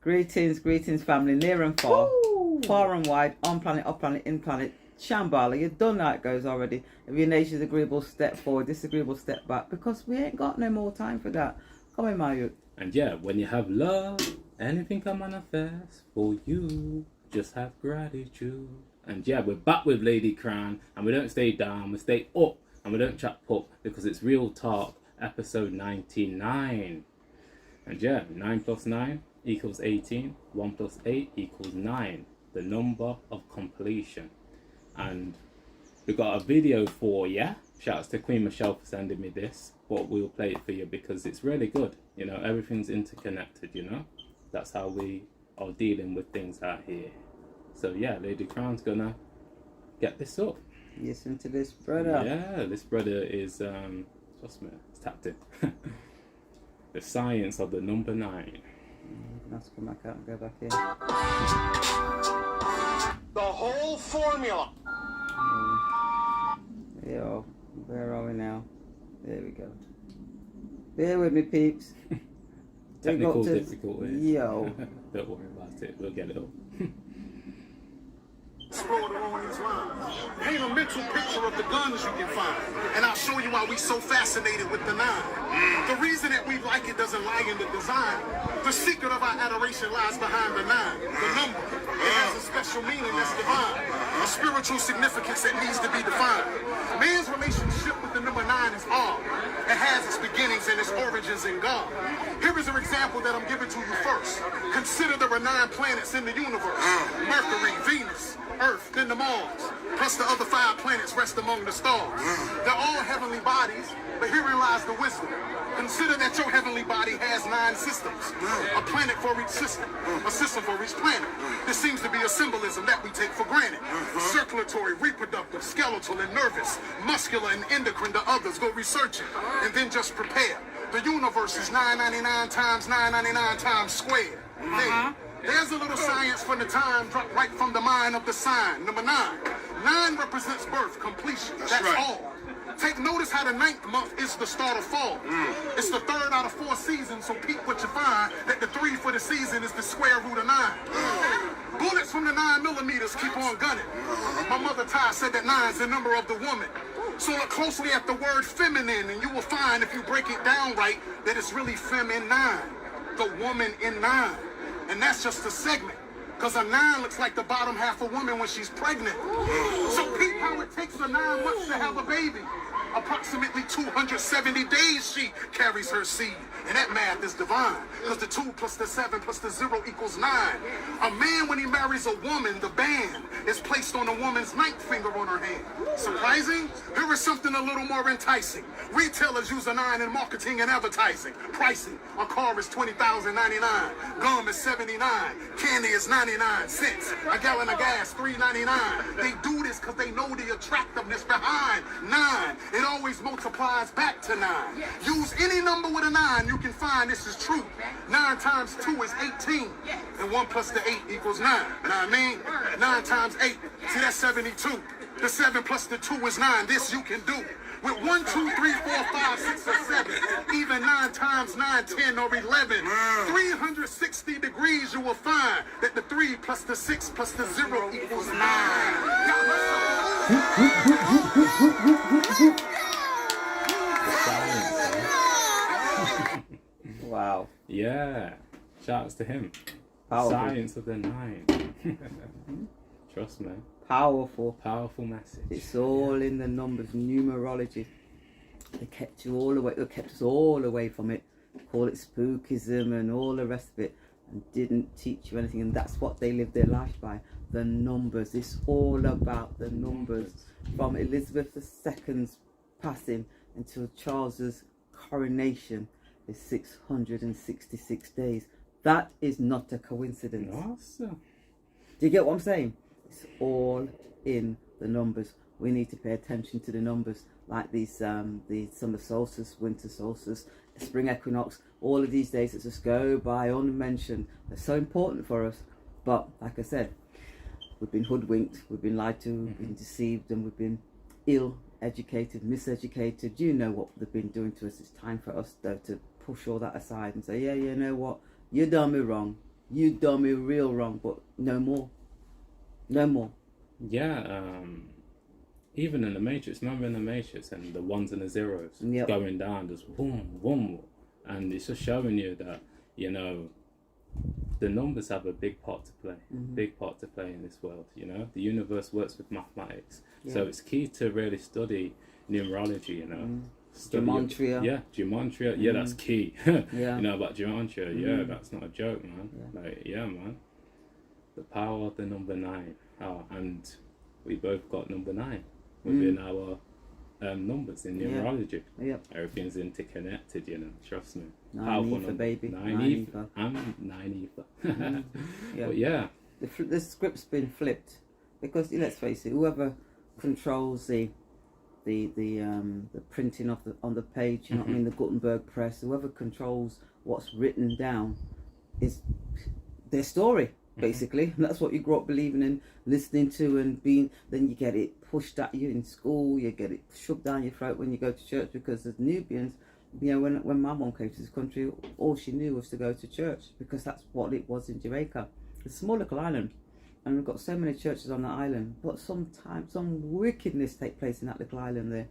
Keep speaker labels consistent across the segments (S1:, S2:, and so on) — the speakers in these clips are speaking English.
S1: Greetings, greetings, family, near and far,
S2: Woo!
S1: far and wide, on planet, off planet, in planet. Shambhala, you done how it goes already. If your nature's agreeable, step forward, disagreeable, step back, because we ain't got no more time for that. Come in, my youth.
S2: And yeah, when you have love, anything can manifest for you. Just have gratitude. And yeah, we're back with Ladycrowne, and we don't stay down, we stay up, and we don't chat pop, because it's Real Talk, episode 99. And yeah, 9 plus 9 equals 18, 1 plus 8 equals 9, the number of completion. And we got a video for you. Shouts to Queen Michelle for sending me this, but we'll play it for you because it's really good. You know, everything's interconnected, you know. That's how we are dealing with things out here. So yeah, Ladycrowne's gonna get this up.
S1: Listen to this brother.
S2: Yeah, this brother is trust me, it's tapped in. The science of the number 9.
S1: Let's come back out and go back in.
S3: The whole formula.
S1: Yo, where are we now? There we go. Bear with me, peeps.
S2: Technical difficulties.
S1: Yo.
S2: Don't worry about it, we'll get it up.
S3: Explore along these lines. Paint a mental picture of the guns you can find, and I'll show you why we so fascinated with the 9. The reason that we like it doesn't lie in the design. The secret of our adoration lies behind the 9, the number. It has a special meaning that's divine, a spiritual significance that needs to be defined. Man's relationship with the number 9 is odd. It has its beginnings and its origins in God. Here is an example that I'm giving to you first. Consider there are 9 planets in the universe: Mercury, Venus, Earth, then the Mars, plus the other 5 planets rest among the stars. They're all heavenly bodies, but herein lies the wisdom. Consider that your heavenly body has 9 systems, a planet for each system, a system for each planet. This seems to be a symbolism that we take for granted. Circulatory, reproductive, skeletal, and nervous, muscular, and endocrine to others. Go research it, and then just prepare. The universe is 999 times 999 times squared. There's a little science from the time dropped right from the mind of the sign. Number 9. 9 represents birth, completion. That's right. All. Take notice how the 9th month is the start of fall. It's the 3rd out of 4 seasons, so peep what you find, that the 3 for the season is the square root of 9. Bullets from the 9mm keep on gunning. My mother Ty said that 9 is the number of the woman. So look closely at the word feminine, and you will find, if you break it down right, that it's really feminine, the woman in 9. And that's just a segment, because a 9 looks like the bottom half of a woman when she's pregnant. So peep how it takes a 9 months to have a baby. Approximately 270 days she carries her seed. And that math is divine, because the 2 plus the 7 plus the 0 equals 9. A man, when he marries a woman, the band is placed on a woman's 9th finger on her hand. Surprising? Here is something a little more enticing. Retailers use a 9 in marketing and advertising. Pricing: a car is $20,099, gum is $79, candy is 99 cents, a gallon of gas $3.99. They do this because they know the attractiveness behind 9. It always multiplies back to 9. Use any number with a 9, you can find this is true. 9 times 2 is 18, and 1 plus the 8 equals 9. Know what I mean? 9 times 8, see, that's 72. The 7 plus the 2 is 9. This you can do. With 1, 2, 3, 4, 5, 6, or 7, even 9 times 9, 10, or 11, 360 degrees, you will find that the 3 plus the 6 plus the 0 equals 9.
S1: Wow.
S2: Yeah, shouts to him.
S1: Powerful.
S2: Science of the 9. Trust me.
S1: Powerful.
S2: Powerful message.
S1: It's all in the numbers, numerology. They kept you all away. They kept us all away from it. Call it spookism and all the rest of it, and didn't teach you anything. And that's what they lived their life by. The numbers. It's all about the numbers. From Elizabeth II's passing until Charles's coronation is 666 days. That is not a coincidence.
S2: Awesome.
S1: Do you get what I'm saying? It's all in the numbers. We need to pay attention to the numbers, like the summer solstice, winter solstice, spring equinox. All of these days that just go by unmentioned. They're so important for us. But like I said, we've been hoodwinked, we've been lied to, we've been deceived, and we've been ill-educated, miseducated. You know what they've been doing to us. It's time for us, though, to push all that aside and say, yeah, you know what? You done me wrong. You done me real wrong, but no more. No more.
S2: Yeah, even in the Matrix, remember in the Matrix and the ones and the zeros
S1: Yep.
S2: going down, just boom, boom. And it's just showing you that, you know, the numbers have a big part to play, big part to play in this world, you know. The universe works with mathematics. So it's key to really study numerology, you know.
S1: Gematria.
S2: Gematria. Yeah, that's key.
S1: Yeah.
S2: You know about gematria. Yeah, that's not a joke, man. Man. The power of the number 9. Oh, and we both got number 9 within our numbers in numerology.
S1: Yep.
S2: Everything's interconnected, you know. Trust me.
S1: 9 ether, baby.
S2: 9 ether. I'm 9 ether.
S1: Yeah.
S2: But yeah.
S1: The script's been flipped because let's face it, whoever controls the printing of on the page, you know what I mean, the Gutenberg press, whoever controls what's written down is their story, basically. And that's what you grew up believing in, listening to, and being. Then you get it pushed at you in school, you get it shoved down your throat when you go to church, because as Nubians, you know, when my mom came to this country, all she knew was to go to church, because that's what it was in Jamaica. It's a small little island, and we've got so many churches on the island, but sometimes some wickedness take place in that little island there.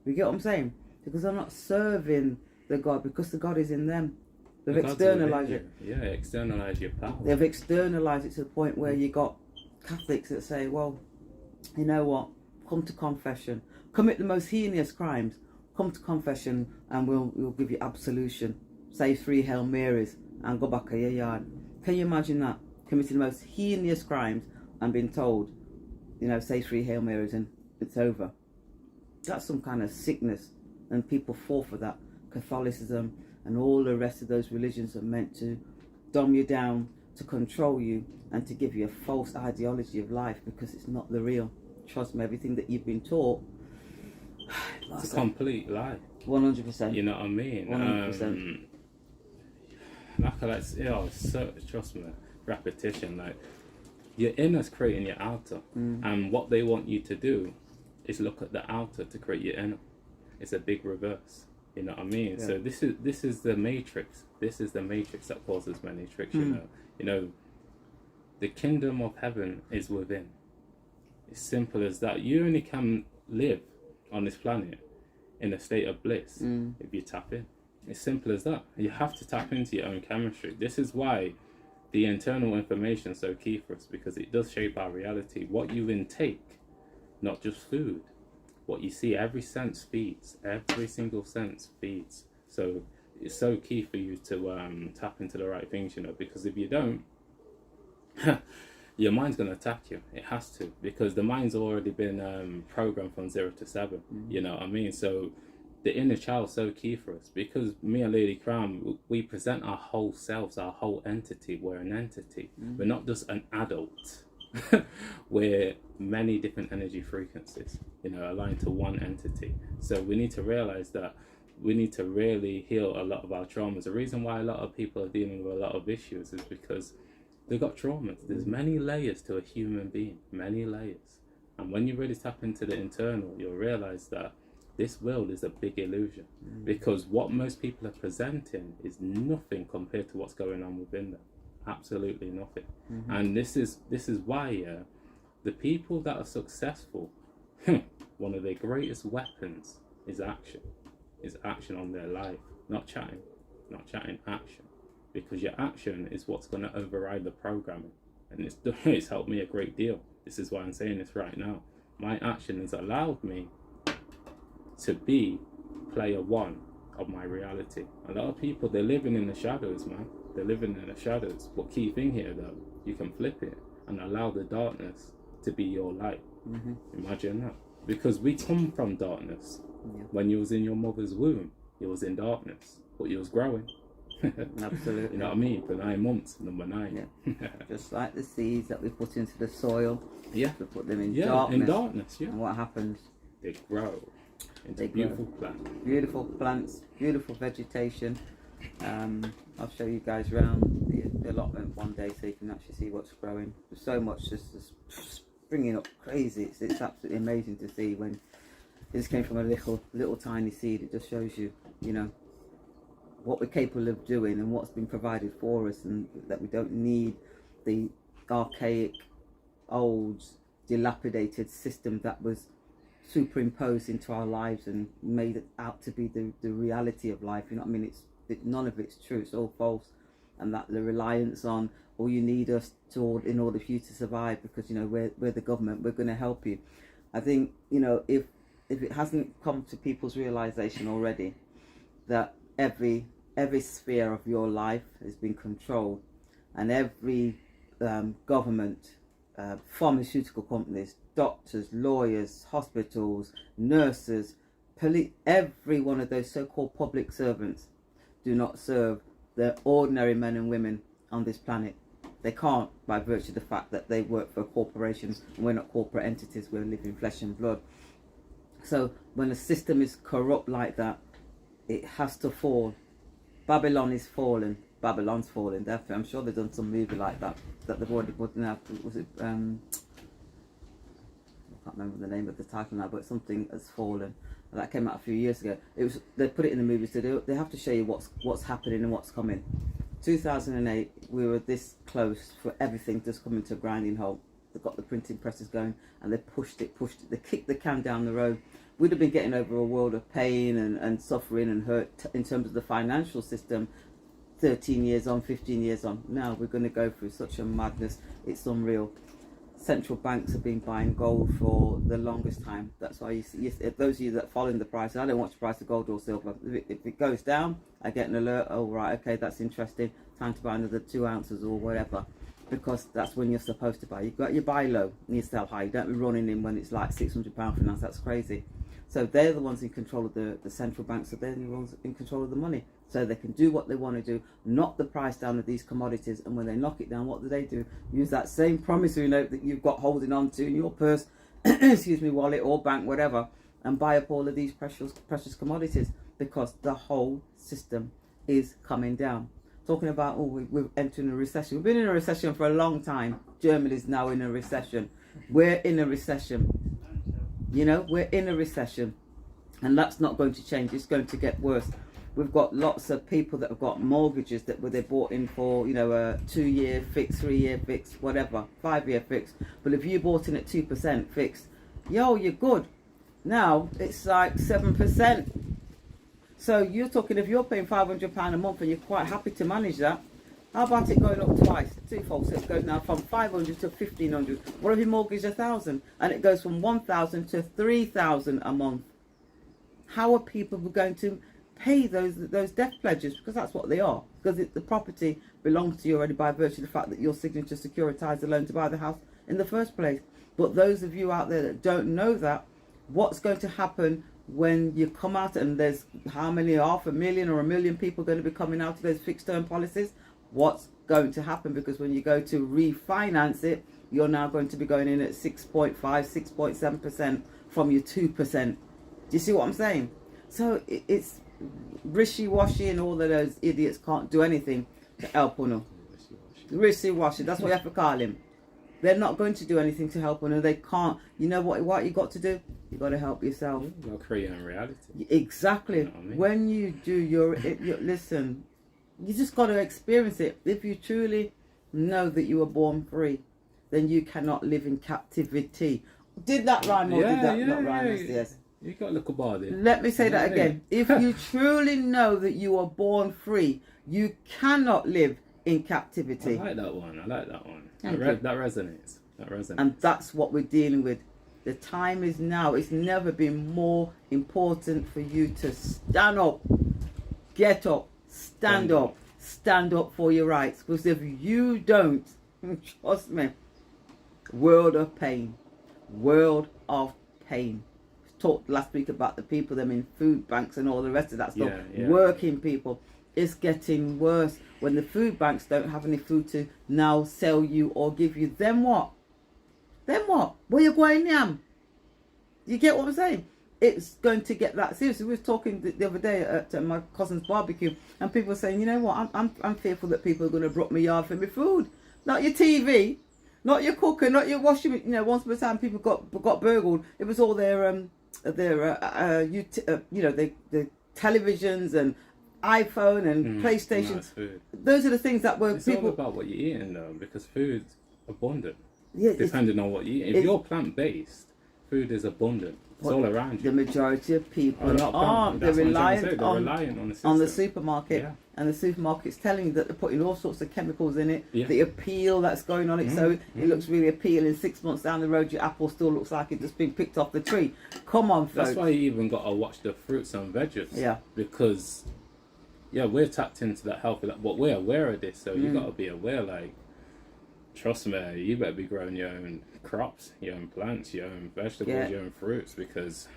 S1: You get what I'm saying? Because they're not serving the God, because the God is in them. They've externalized it.
S2: Yeah, externalize your power.
S1: They've externalized it to the point where you got Catholics that say, well, you know what, come to confession, commit the most heinous crimes, come to confession and we'll give you absolution, say 3 Hail Marys and go back to your yard. Can you imagine that? Committing the most heinous crimes and being told, you know, say 3 Hail Marys and it's over. That's some kind of sickness, and people fall for that. Catholicism and all the rest of those religions are meant to dumb you down, to control you, and to give you a false ideology of life, because it's not the real. Trust me, everything that you've been taught,
S2: it's a complete lie.
S1: 100%.
S2: You know what I mean?
S1: 100%.
S2: Trust me, repetition. Like, your inner's creating your outer, and what they want you to do is look at the outer to create your inner. It's a big reverse. You know what I mean? Yeah. So this is the matrix. This is the matrix that causes many tricks. You know. You know, the kingdom of heaven is within. It's simple as that. You only can live on this planet in a state of bliss if you tap in. It's simple as that. You have to tap into your own chemistry. This is why the internal information is so key for us, because it does shape our reality. What you intake, not just food. What you see, every sense feeds. Every single sense feeds. So it's so key for you to tap into the right things, you know, because if you don't, your mind's going to attack you. It has to, because the mind's already been programmed from 0 to 7. You know what I mean? So the inner child's so key for us, because me and Ladycrowne, we present our whole selves, our whole entity. We're an entity. We're not just an adult. We're many different energy frequencies, you know, aligned to one entity. So we need to realize that we need to really heal a lot of our traumas. The reason why a lot of people are dealing with a lot of issues is because they've got traumas. There's many layers to a human being, many layers. And when you really tap into the internal, you'll realize that this world is a big illusion, because what most people are presenting is nothing compared to what's going on within them. Absolutely nothing. And this is why the people that are successful, one of their greatest weapons is action. Is action on their life, not chatting, action. Because your action is what's going to override the programming, and it's helped me a great deal. This is why I'm saying this right now. My action has allowed me to be player one of my reality. A lot of people, they're living in the shadows, man. They're living in the shadows. But key thing here, though, you can flip it and allow the darkness to be your light. Imagine that. Because we come from darkness. When you was in your mother's womb, you was in darkness, but you was growing.
S1: Absolutely.
S2: You know what I mean? For 9 months, number 9.
S1: Just like the seeds that we put into the soil.
S2: We
S1: put them in
S2: darkness.
S1: darkness.
S2: In darkness,
S1: And what happens?
S2: They grow into beautiful plants.
S1: Beautiful plants, beautiful vegetation. I'll show you guys around the allotment one day so you can actually see what's growing. There's so much just springing up crazy. It's absolutely amazing to see when this came from a little tiny seed. It just shows you, you know, what we're capable of doing and what's been provided for us, and that we don't need the archaic, old, dilapidated system that was superimposed into our lives and made it out to be the reality of life. You know what I mean? None of it's true. It's all false. And that the reliance on, oh, you need us to in order for you to survive, because you know we're the government, we're going to help you. I think, you know, if it hasn't come to people's realization already that every sphere of your life has been controlled, and every government, pharmaceutical companies, doctors, lawyers, hospitals, nurses, police, every one of those so-called public servants do not serve the ordinary men and women on this planet. They can't, by virtue of the fact that they work for corporations, and we're not corporate entities, we're living flesh and blood. So when a system is corrupt like that, it has to fall. Babylon is fallen. Babylon's fallen. Definitely. I'm sure they've done some movie like that they've already put in. Was it? I can't remember the name of the title now, but something has fallen. That came out a few years ago. They put it in the movie, so they have to show you what's happening and what's coming. 2008, we were this close for everything just coming to a grinding halt. They got the printing presses going, and they pushed it. They kicked the can down the road. We'd have been getting over a world of pain and suffering and hurt in terms of the financial system 13 years on, 15 years on. Now we're going to go through such a madness. It's unreal. Central banks have been buying gold for the longest time. That's why you see, those of you that follow the price, I don't watch the price of gold or silver. If it goes down, I get an alert. Oh, right, okay, that's interesting. Time to buy another 2 ounces or whatever. Because that's when you're supposed to buy. You've got your buy low and you sell high. You don't be running in when it's like £600 for an ounce. That's crazy. So they're the ones in control of the central banks. So they're the ones in control of the money. So they can do what they want to do, knock the price down of these commodities. And when they knock it down, what do? Use that same promissory note that you've got holding on to in your purse, excuse me, wallet or bank, whatever, and buy up all of these precious commodities, because the whole system is coming down. Talking about, oh, we're entering a recession. We've been in a recession for a long time. Germany's now in a recession. We're in a recession. You know, we're in a recession. And that's not going to change. It's going to get worse. We've got lots of people that have got mortgages that they bought in for, you know, a 2-year fix, 3-year fix, whatever, 5-year fix. But if you bought in at 2% fixed, yo, you're good. Now it's like 7%. So you're talking, if you're paying £500 a month and you're quite happy to manage that, how about it going up twice, twofold? So it goes now from 500 to 1500. What if you mortgage 1,000 and it goes from 1,000 to 3,000 a month? How are people going to pay those death pledges? Because that's what they are. Because the property belongs to you already by virtue of the fact that your signature securitised the loan to buy the house in the first place. But those of you out there that don't know that, what's going to happen when you come out, and there's how many, 500,000 or 1 million people going to be coming out of those fixed term policies? What's going to happen? Because when you go to refinance it, you're now going to be going in at 6.5, 6.7% from your 2%. Do you see what I'm saying? So it's wishy-washy, and all of those idiots can't do anything to help Uno. Wishy-washy, that's what you have to call him. They're not going to do anything to help Uno. They can't. You know what you got to do? You got to help yourself.
S2: You're creating reality.
S1: Exactly.
S2: You know what I mean?
S1: When you do your listen, you just got to experience it. If you truly know that you were born free, then you cannot live in captivity. Did that rhyme or did that not rhyme? Yes.
S2: You got a little body.
S1: Let me say that again. If you truly know that you were born free, you cannot live in captivity.
S2: I like that one.
S1: Thank you.
S2: That resonates.
S1: And that's what we're dealing with. The time is now. It's never been more important for you to stand up, get up, stand up for your rights. Because if you don't, trust me, world of pain. Talked last week about the people them in food banks and all the rest of that stuff. Working people. It's getting worse. When the food banks don't have any food to now sell you or give you, then what? Where you going now? You get what I'm saying? It's going to get that serious. We were talking the other day at my cousin's barbecue, and people were saying, you know what? I'm fearful that people are going to drop my yard for my food. Not your TV, not your cooker, not your washing. You know, once upon a time people got burgled. It was all their the televisions and iPhone and PlayStation.
S2: Nice food.
S1: Those are the things that were
S2: It's all
S1: people.
S2: about what you're eating though, because food's abundant.
S1: Yeah,
S2: Depending on what you eat. If you're plant-based, food is abundant. It's all around you.
S1: The majority of people
S2: Oh, not
S1: aren't. They're
S2: That's what I'm trying to say.
S1: reliant
S2: They're
S1: on
S2: reliant on the system.
S1: the supermarket,
S2: Yeah.
S1: and the supermarket's telling you that they're putting all sorts of chemicals in it.
S2: Yeah.
S1: The appeal that's going on it, so it looks really appealing. 6 months down the road, your apple still looks like it's just been picked off the tree. Come on, folks.
S2: That's why you even got to watch the fruits and veggies.
S1: Yeah.
S2: Because, we're tapped into that healthy, but we're aware of this, so you got to be aware, like, trust me, you better be growing your own crops, your own plants, your own vegetables, your own fruits, because...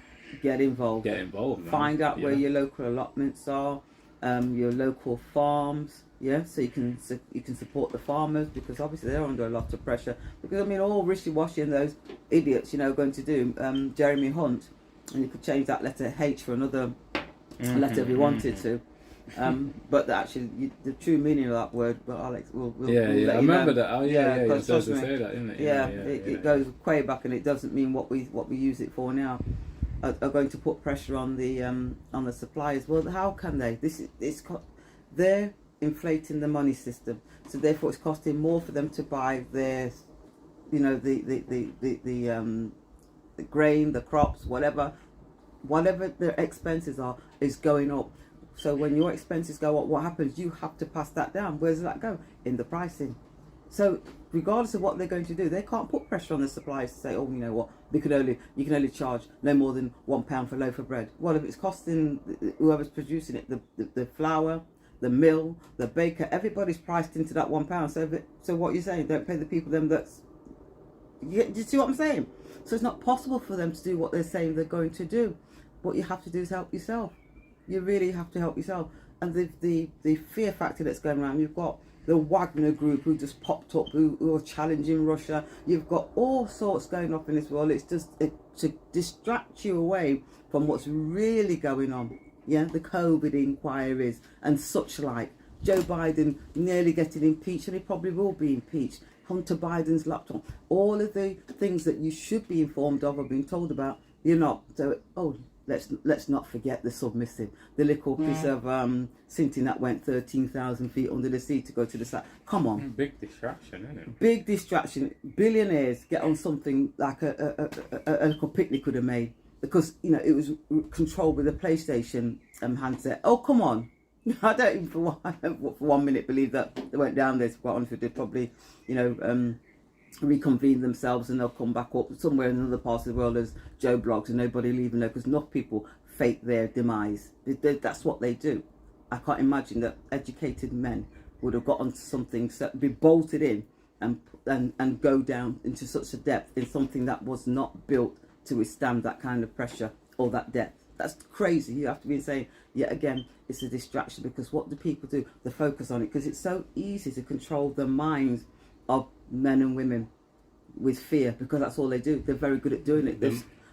S1: Get involved.
S2: Man.
S1: Find out where your local allotments are, your local farms. Yeah, so you can support the farmers, because obviously they're under a lot of pressure. Because I mean, all wishy-washy and those idiots, going to do Jeremy Hunt, and you could change that letter H for another letter if you wanted to. But actually, the true meaning of that word, but Alex, we'll
S2: I remember
S1: know.
S2: that. Oh yeah, you're
S1: trust
S2: supposed to
S1: me.
S2: say that, isn't it?
S1: It goes way back, and it doesn't mean what we use it for now. Are going to put pressure on the suppliers. Well, how can they? They're inflating the money system, so therefore it's costing more for them to buy their, the grain, the crops, whatever their expenses are, is going up. So when your expenses go up, what happens? You have to pass that down. Where does that go? In the pricing. So regardless of what they're going to do, they can't put pressure on the suppliers to say, oh, you know what, you can only charge no more than £1 for a loaf of bread. Well, if it's costing whoever's producing it, the flour, the mill, the baker, everybody's priced into that £1. So what you're saying, don't pay the people them that's... Do you see what I'm saying? So it's not possible for them to do what they're saying they're going to do. What you have to do is help yourself. You really have to help yourself. And the fear factor that's going around, you've got the Wagner group who just popped up, who are challenging Russia. You've got all sorts going on in this world. It's just to distract you away from what's really going on. Yeah, the COVID inquiries and such like. Joe Biden nearly getting impeached, and he probably will be impeached. Hunter Biden's laptop. All of the things that you should be informed of or being told about, you're not. So, let's not forget the submissive, the little piece of Sinting that went 13,000 feet under the sea to go to the side. Come on.
S2: Big distraction, isn't it?
S1: Big distraction. Billionaires get on something like a little picnic could have made, because it was controlled with a PlayStation handset. Oh, come on. I don't even for 1 minute believe that they went down there. To quite honest with you, they'd probably reconvene themselves, and they'll come back up somewhere in another part of the world as Joe Blogs, and nobody will even know, because enough people fake their demise. That's what they do. I can't imagine that educated men would have got onto something, be bolted in and go down into such a depth in something that was not built to withstand that kind of pressure or that depth. That's crazy. You have to be saying, yet again, it's a distraction, because what do people do? They focus on it, because it's so easy to control the minds of men and women with fear, because that's all they do. They're very good at doing it.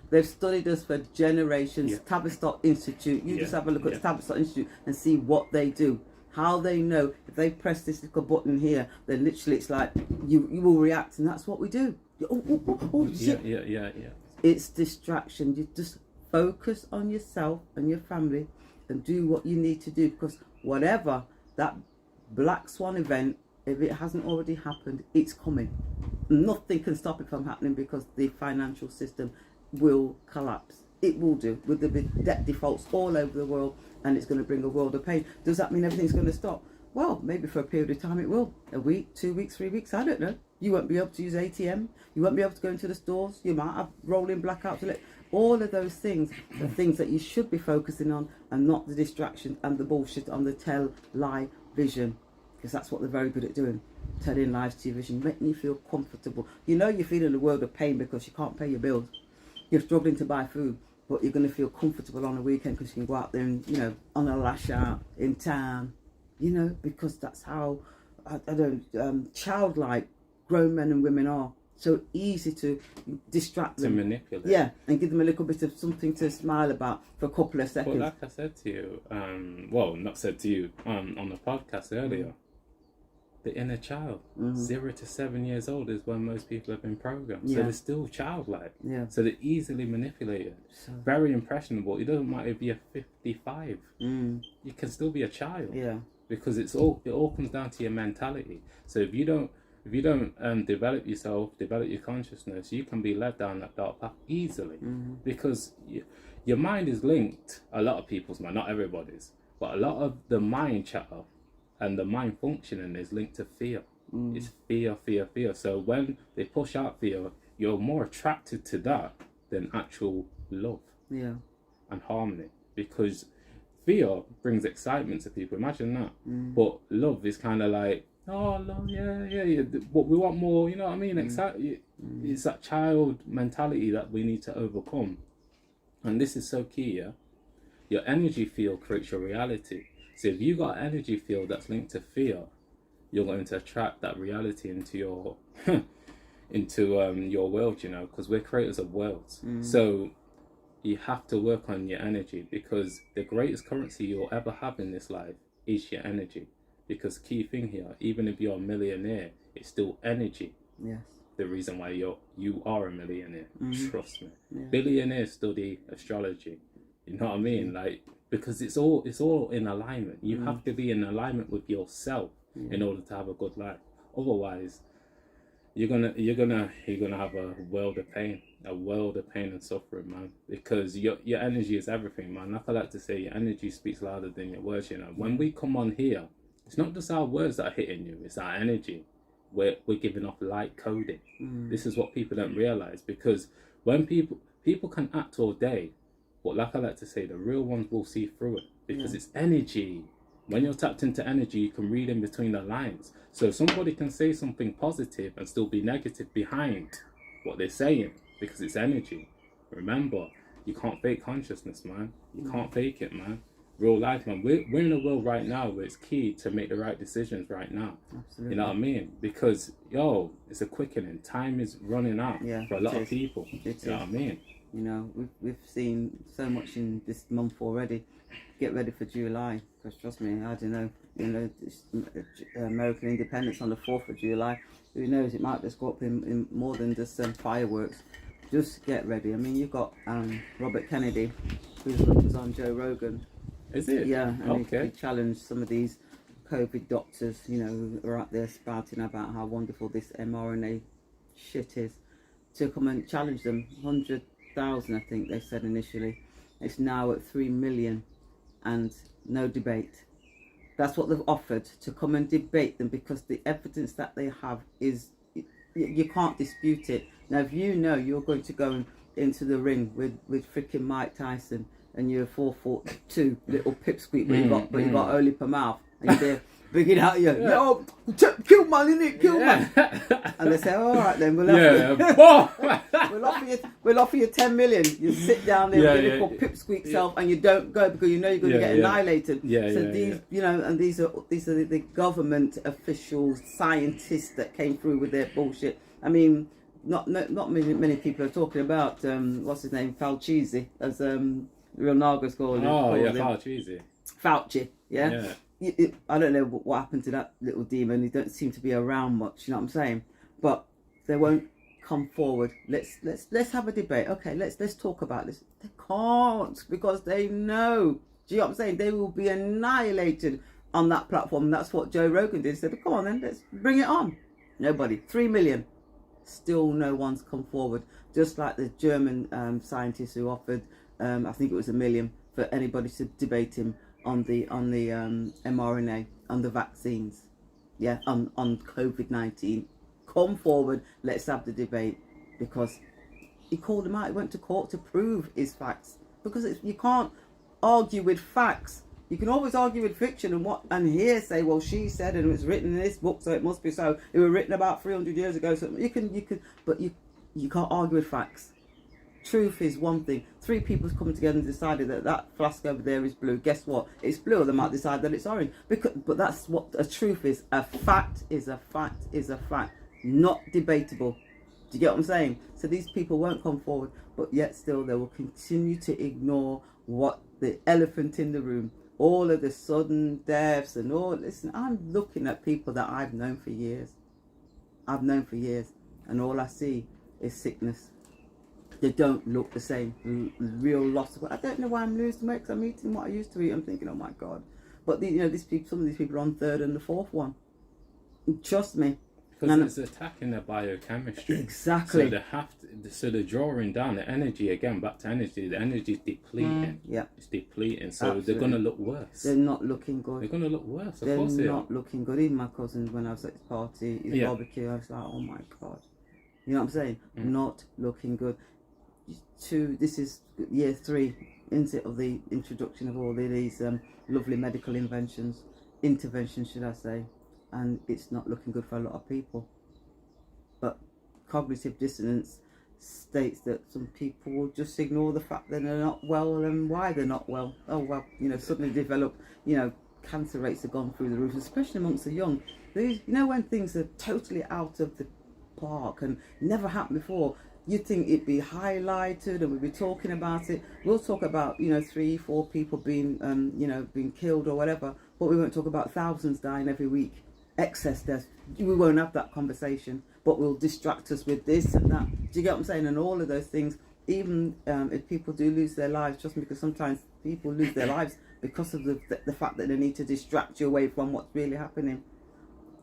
S1: They've studied us for generations. Tavistock Institute. You just have a look at the Tavistock Institute and see what they do. How they know if they press this little button here, then literally it's like you will react, and that's what we do.
S2: Yeah.
S1: It's distraction. You just focus on yourself and your family and do what you need to do, because whatever that black swan event, if it hasn't already happened, it's coming. Nothing can stop it from happening, because the financial system will collapse. It will do, with the debt defaults all over the world, and it's going to bring a world of pain. Does that mean everything's going to stop? Well, maybe for a period of time it will. A week, 2 weeks, 3 weeks, I don't know. You won't be able to use ATM. You won't be able to go into the stores. You might have rolling blackouts. All of those things are things that you should be focusing on, and not the distraction and the bullshit on the tell, lie, vision. Because that's what they're very good at doing. Telling lies to your vision, making you feel comfortable. You're feeling a world of pain because you can't pay your bills. You're struggling to buy food, but you're going to feel comfortable on a weekend because you can go out there and, on a lash out in town, because that's how, childlike grown men and women are. So easy to distract them.
S2: To manipulate.
S1: Yeah, and give them a little bit of something to smile about for a couple of seconds.
S2: But like I said to you, not said to you, on the podcast earlier, the inner child. 0 to 7 years old is when most people have been programmed. So
S1: Yeah.
S2: they're still childlike.
S1: Yeah.
S2: So they're easily manipulated.
S1: So,
S2: Very impressionable. It doesn't matter if you're 55.
S1: mm,
S2: You can still be a child.
S1: yeah.
S2: Because it all comes down to your mentality. So if you don't develop yourself, develop your consciousness, you can be led down that dark path easily. Because your mind is linked. A lot of people's mind, not everybody's, but a lot of the mind chatter and the mind functioning is linked to fear. It's fear, fear, fear. So when they push out fear, you're more attracted to that than actual love
S1: Yeah.
S2: and harmony, because fear brings excitement to people. Imagine that. But love is kind of like, oh, love, yeah. But we want more. You know what I mean? It's that child mentality that we need to overcome, and this is so key. Yeah, your energy field creates your reality. So if you got an energy field that's linked to fear, you're going to attract that reality into your your world. You know, because we're creators of worlds. So you have to work on your energy, because the greatest currency you'll ever have in this life is your energy. Because key thing here, even if you're a millionaire, it's still energy.
S1: Yes.
S2: The reason why you are a millionaire. Trust me.
S1: Yeah.
S2: Billionaires study astrology. You know what I mean? Like, because it's all in alignment. You have to be in alignment with yourself in order to have a good life. Otherwise, you're gonna have a world of pain and suffering, man. Because your energy is everything, man. Like I like to say, your energy speaks louder than your words. You know, when we come on here, it's not just our words that are hitting you; it's our energy. We're giving off light coding. This is what people don't realize, because when people can act all day, but like I like to say, the real ones will see through it, because it's energy. When you're tapped into energy, you can read in between the lines. So somebody can say something positive and still be negative behind what they're saying, because it's energy. Remember, you can't fake consciousness, man. You can't fake it, man. Real life, man. We're in a world right now where it's key to make the right decisions right now.
S1: Absolutely.
S2: You know what I mean? Because, it's a quickening. Time is running out for a lot of people. You know what I mean?
S1: You know, we've seen so much in this month already. Get ready for July, because trust me, I don't know. You know, American independence on the 4th of July. Who knows? It might just go up in more than just fireworks. Just get ready. I mean, you've got Robert Kennedy, who was on Joe Rogan.
S2: Is it?
S1: Yeah, and
S2: okay.
S1: he challenged some of these COVID doctors, you know, who are out there spouting about how wonderful this mRNA shit is, to come and challenge them. 100,000, I think they said initially. It's now at 3 million, and no debate. That's what they've offered, to come and debate them, because the evidence that they have is, you can't dispute it. Now, if you know you're going to go into the ring with freaking Mike Tyson, and you're 4'2" little pipsqueak, but you got only per mouth, and you're bringing out your kill man, innit, kill man, and they say, all right then, we'll offer you 10 million. You sit down there with your little pipsqueak self, and you don't go because you know you're going to get annihilated. These, you know, and these are the government officials, scientists that came through with their bullshit. I mean, not many people are talking about what's his name, Fauci, as Real Naga's called. Fauci, yeah. I don't know what happened to that little demon. He don't seem to be around much. You know what I'm saying? But they won't come forward. Let's have a debate. Okay, let's talk about this. They can't, because they know. Do you know what I'm saying? They will be annihilated on that platform. And that's what Joe Rogan did. He said, come on then, let's bring it on. Nobody. 3 million. Still no one's come forward. Just like the German scientists who offered, I think it was $1 million for anybody to debate him on the mRNA, on the vaccines, on COVID-19. Come forward, let's have the debate, because he called him out. He went to court to prove his facts, because you can't argue with facts. You can always argue with fiction and hearsay. Well, she said, and it was written in this book, so it must be so. It was written about 300 years ago, so you can, but you can't argue with facts. Truth is one thing. 3 people come together and decided that flask over there is blue. Guess what? It's blue. They might decide that it's orange. But that's what a truth is. A fact is a fact is a fact. Not debatable. Do you get what I'm saying? So these people won't come forward, but yet still they will continue to ignore what the elephant in the room, all of the sudden deaths and all. Listen, I'm looking at people that I've known for years. And all I see is sickness. They don't look the same. Real loss of weight. I don't know why I'm losing weight, because I'm eating what I used to eat. I'm thinking, oh my God. But these people, some of these people are on third and the fourth one. Trust me.
S2: Because it's attacking their biochemistry.
S1: Exactly.
S2: So they have to, so they're drawing down the energy again, back to energy. The energy is depleting.
S1: Yeah.
S2: It's depleting. So
S1: Absolutely.
S2: they're going to look worse.
S1: They're not looking good.
S2: They're going to look worse.
S1: They're not looking good. Even my cousin, when I was at his party, his barbecue, I was like, oh my God. You know what I'm saying? Not looking good. This is year 3 of the introduction of all these lovely medical interventions, should I say. And it's not looking good for a lot of people. But cognitive dissonance states that some people will just ignore the fact that they're not well and why they're not well. Oh well, suddenly develop, cancer rates have gone through the roof, especially amongst the young. When things are totally out of the park and never happened before, you'd think it'd be highlighted and we'd be talking about it. We'll talk about 3, 4 people being being killed or whatever, but we won't talk about thousands dying every week. Excess deaths. We won't have that conversation, but we'll distract us with this and that. Do you get what I'm saying? And all of those things, even if people do lose their lives, trust me, because sometimes people lose their lives because of the fact that they need to distract you away from what's really happening.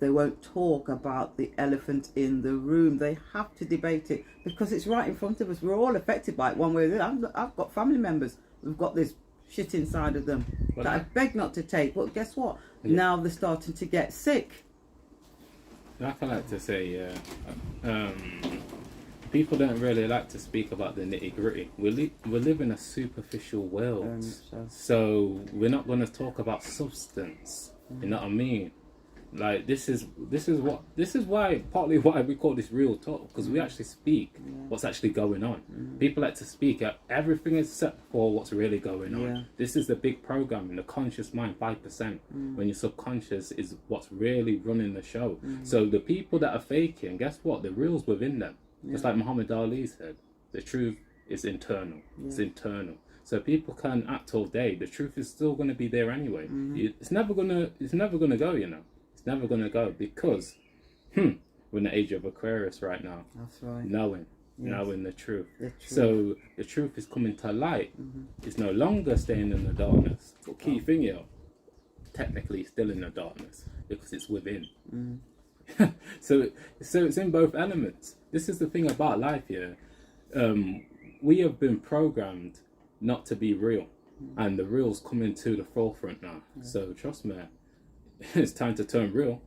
S1: They won't talk about the elephant in the room. They have to debate it because it's right in front of us. We're all affected by it one way or the other. I've got family members who've got this shit inside of them that I beg not to take. But guess what? Now they're starting to get sick.
S2: Like I like to say, people don't really like to speak about the nitty gritty. We live in a superficial world, so we're not going to talk about substance. You know what I mean? Like this is why partly why we call this real talk, because we actually speak what's actually going on. People like to speak everything except for what's really going on. This is the big program in the conscious mind, 5%. When your subconscious is what's really running the show. So the people that are faking, guess what? The real's within them. Just like Muhammad Ali said, the truth is internal. It's internal. So people can act all day. The truth is still going to be there anyway. It's never gonna go. It's never going to go because we're in the age of Aquarius right now.
S1: That's right.
S2: Knowing the truth. So the truth is coming to light. It's no longer staying in the darkness. But key thing here, technically still in the darkness because it's within. So it's in both elements. This is the thing about life here. We have been programmed not to be real. And the real's coming to the forefront now. So trust me, it's time to turn real,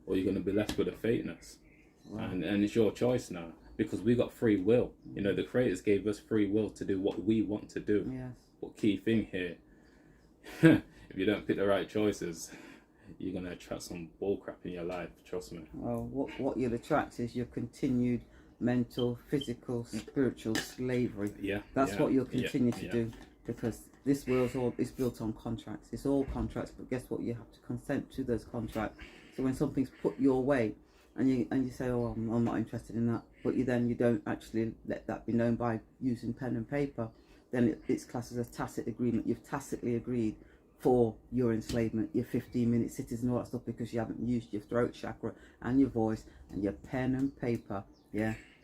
S2: or you're going to be left with a fakeness. And it's your choice now, because we got free will. The creators gave us free will to do what we want to do. But key thing here, if you don't pick the right choices, you're going to attract some bullcrap in your life, trust me.
S1: Well, what you'll attract is your continued mental, physical, spiritual slavery. That's what you'll continue to do, because this world's is built on contracts. It's all contracts, but guess what? You have to consent to those contracts. So when something's put your way, and you say, "Oh, I'm not interested in that," but you don't actually let that be known by using pen and paper, then it's classed as a tacit agreement. You've tacitly agreed for your enslavement, your 15-minute cities and all that stuff, because you haven't used your throat chakra and your voice and your pen and paper.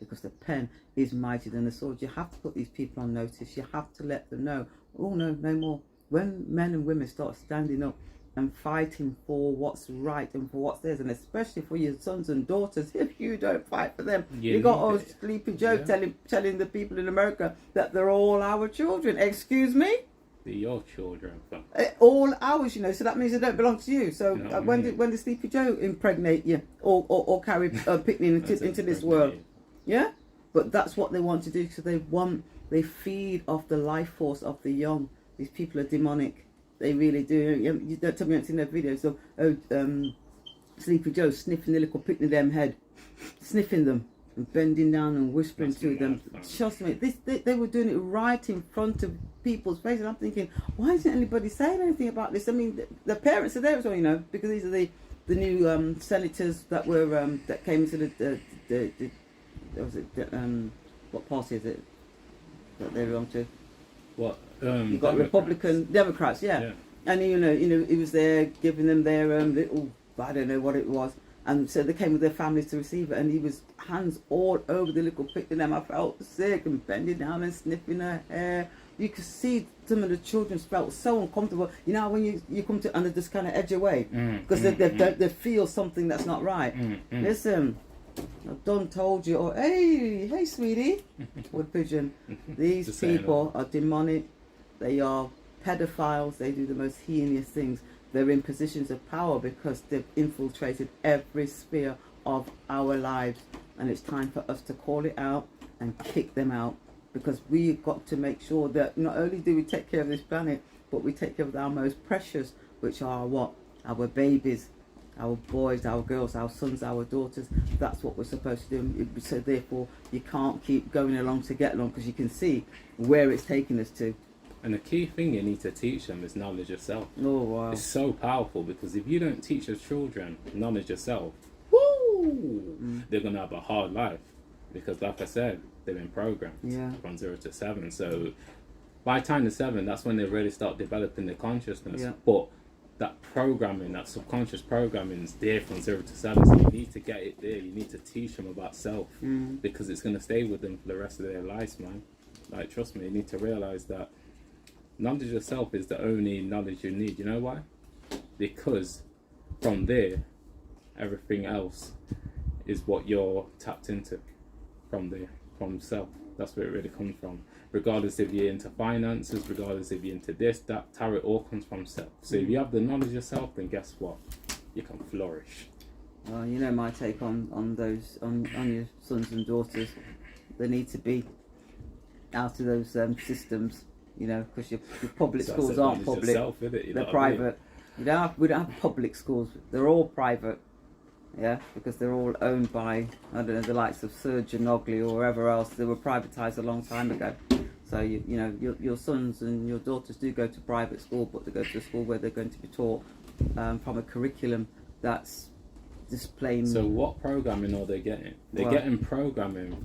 S1: Because the pen is mightier than the sword. You have to put these people on notice. You have to let them know. Oh no more. When men and women start standing up and fighting for what's right and for what's theirs, and especially for your sons and daughters, if you don't fight for them, you got old Sleepy Joe telling the people in America that they're all our children. Excuse me?
S2: They're your children.
S1: All ours, so that means they don't belong to you. So when did Sleepy Joe impregnate you or carry Pickney into this world? Yeah, but that's what they want to do, because they feed off the life force of the young. These people are demonic. They really do. You don't tell me you haven't seen their videos of Sleepy Joe sniffing the little Pickney them head, sniffing them and bending down and whispering to them. Trust me, they were doing it right in front of people's faces. I'm thinking, why isn't anybody saying anything about this? I mean, the parents are there as well, because these are the new senators that were that came into the what party is it that they belong to?
S2: What?
S1: You've got Republican Democrats, and And he was there giving them their little, I don't know what it was, and so they came with their families to receive it, and he was hands all over the little picking them. I felt sick and bending down and sniffing her hair. You could see some of the children felt so uncomfortable. You know when you come to and they just kind of edge away because they feel something that's not right. Listen, I've done told you. Or hey sweetie, wood pigeon. These people are demonic. They are pedophiles. They do the most heinous things. They're in positions of power because they've infiltrated every sphere of our lives, and it's time for us to call it out and kick them out, because we've got to make sure that not only do we take care of this planet, but we take care of our most precious, which are what? Our babies, our boys, our girls, our sons, our daughters. That's what we're supposed to do. So therefore you can't keep going along to get along, because you can see where it's taking us to.
S2: And the key thing you need to teach them is knowledge yourself.
S1: Oh wow.
S2: It's so powerful, because if you don't teach your children knowledge yourself, woo, they're going to have a hard life. Because like I said, they've been programmed from 0 to 7. So by time to 7, that's when they really start developing their consciousness. Yeah. But that programming, that subconscious programming is there from 0 to 7. So you need to get it there. You need to teach them about self, because it's going to stay with them for the rest of their lives, man. Like, trust me, you need to realize that knowledge of yourself is the only knowledge you need. You know why? Because from there, everything else is what you're tapped into. From there, from self. That's where it really comes from. Regardless if you're into finances, regardless if you're into this, that, tarot, all comes from self. So if you have the knowledge of yourself, then guess what? You can flourish.
S1: Well, you know my take on those on your sons and daughters. They need to be out of those systems, you know, because your public schools aren't public.
S2: Yourself,
S1: they're private. We don't have public schools. They're all private. Yeah, because they're all owned by, I don't know, the likes of Sir Ginogli or wherever else. They were privatised a long time ago. So you know your sons and your daughters do go to private school, but they go to a school where they're going to be taught from a curriculum that's displaying.
S2: So what programming are they getting? They're getting programming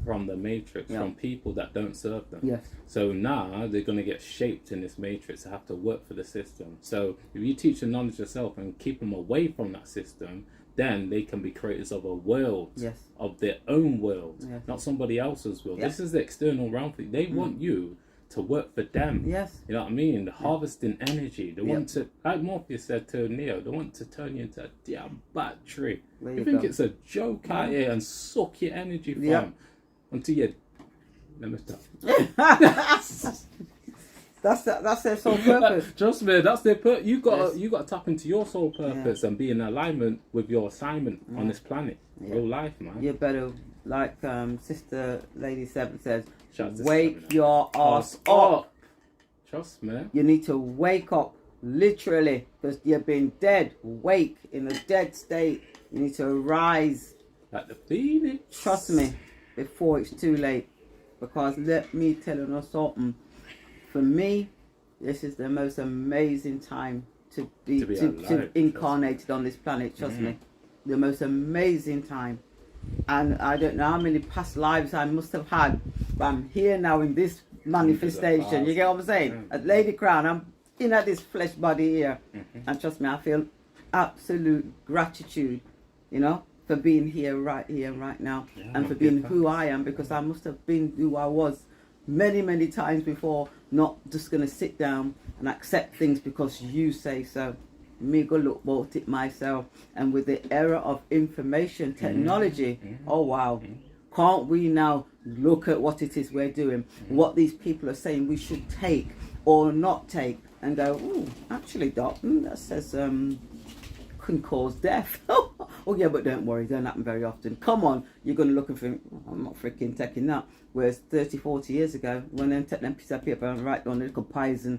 S2: from the matrix, from people that don't serve them.
S1: Yes.
S2: So now they're going to get shaped in this matrix. They have to work for the system. So if you teach them knowledge yourself and keep them away from that system, then they can be creators of a world, of their own world, not somebody else's world. This is the external realm for you. They want you to work for them.
S1: Yes.
S2: You know what I mean? Harvesting energy. They want to, like Morpheus said to Neo, they want to turn you into a damn battery. You think it's a joke out here and suck your energy from until you... Let me stop.
S1: That's their sole purpose.
S2: Trust me, that's their purpose. You got to tap into your sole purpose and be in alignment with your assignment on this planet. Real life, man.
S1: You better, like Sister Lady 7 says, wake your ass up.
S2: Trust me.
S1: You need to wake up, literally, because you've been dead. Wake in a dead state. You need to rise.
S2: Like the phoenix.
S1: Trust me, before it's too late. Because let me tell you something. For me, this is the most amazing time to be incarnated on this planet. Trust me, the most amazing time. And I don't know how many past lives I must have had, but I'm here now in this manifestation. You get what I'm saying? At Ladycrowne, I'm in this flesh body here, and trust me, I feel absolute gratitude, you know, for being here right now, and for being who I am, because I must have been who I was many times before, not just going to sit down and accept things because you say so. Me go look about it myself. And with the era of information technology, oh wow, can't we now look at what it is we're doing, what these people are saying we should take or not take, and go, oh, actually doc, that says can cause death. Oh yeah, but don't worry, don't happen very often. Come on, you're going to look and think, I'm not freaking taking that. Whereas 30-40 years ago, when they take them piece of paper and write on the little pies, and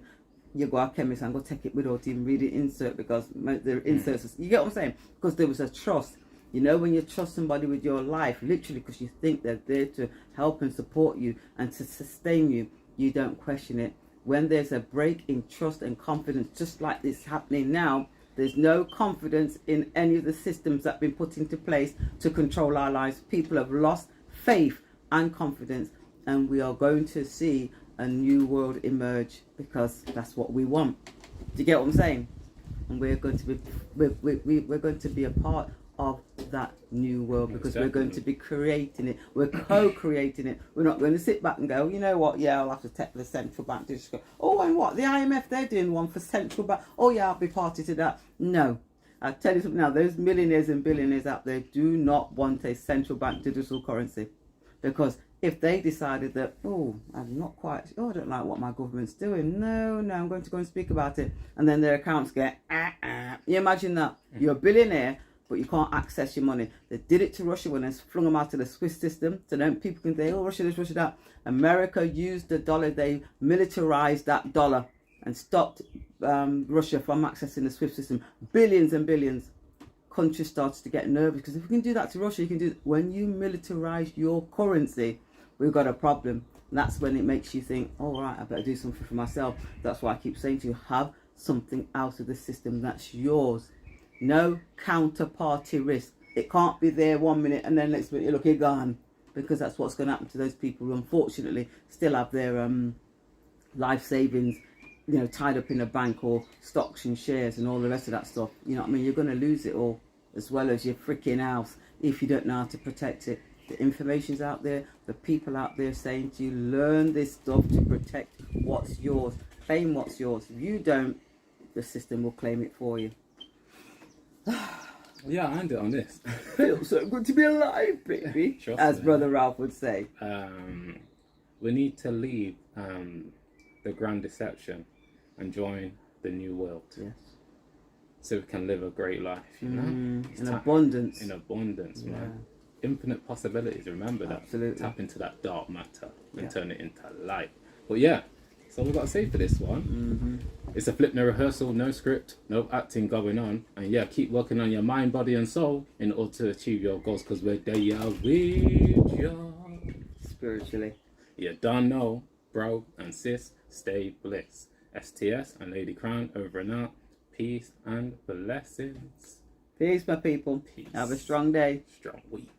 S1: you go to a chemist and go take it without even reading insert, because the inserts, you get what I'm saying? Because there was a trust. You know, when you trust somebody with your life, literally, because you think they're there to help and support you and to sustain you, you don't question it. When there's a break in trust and confidence, just like this happening now, there's no confidence in any of the systems that have been put into place to control our lives. People have lost faith and confidence, and we are going to see a new world emerge, because that's what we want. Do you get what I'm saying? And we're going to be we're going to be a part of that new world, because we're going to be creating it. We're co-creating it. We're not going to sit back and go, you know what, yeah, I'll have to take the central bank to just go, oh, and what, the IMF, they're doing one for central bank, oh yeah, I'll be party to that. No, I'll tell you something now, those millionaires and billionaires out there do not want a central bank digital currency, because if they decided that, oh, I'm not quite, oh, I don't like what my government's doing, no, I'm going to go and speak about it, and then their accounts get, you imagine that, you're a billionaire, but you can't access your money. They did it to Russia when they flung them out of the Swiss system, so then people can say, oh, Russia this, Russia that. America used the dollar, they militarized that dollar and stopped Russia from accessing the SWIFT system. Billions and billions. Countries started to get nervous, because if we can do that to Russia, you can do it. When you militarize your currency, we've got a problem. And that's when it makes you think, all right, I better do something for myself. That's why I keep saying to you, have something out of the system that's yours. No counterparty risk. It can't be there 1 minute and then next minute, look, you're gone. Because that's what's going to happen to those people who unfortunately still have their life savings, you know, tied up in a bank or stocks and shares and all the rest of that stuff. You know what I mean? You're going to lose it all, as well as your freaking house, if you don't know how to protect it. The information's out there. The people out there saying to you, learn this stuff to protect what's yours. Claim what's yours. If you don't, the system will claim it for you.
S2: Yeah, I end it on this.
S1: Feels so good to be alive, baby. As Brother Ralph would say.
S2: We need to leave the grand deception and join the new world. Yes. So we can live a great life, you know?
S1: In abundance.
S2: In abundance, man. Infinite possibilities. Remember that.
S1: Absolutely.
S2: Tap into that dark matter and turn it into light. But yeah, that's all we've got to say for this one. It's a flip, no rehearsal, no script, no acting going on. And yeah, keep working on your mind, body and soul in order to achieve your goals, because we're there with you. Spiritually. You don't know, bro and sis, stay bliss. STS and Ladycrowne over and out. Peace and blessings.
S1: Peace, my people.
S2: Peace.
S1: Have a strong day.
S2: Strong week.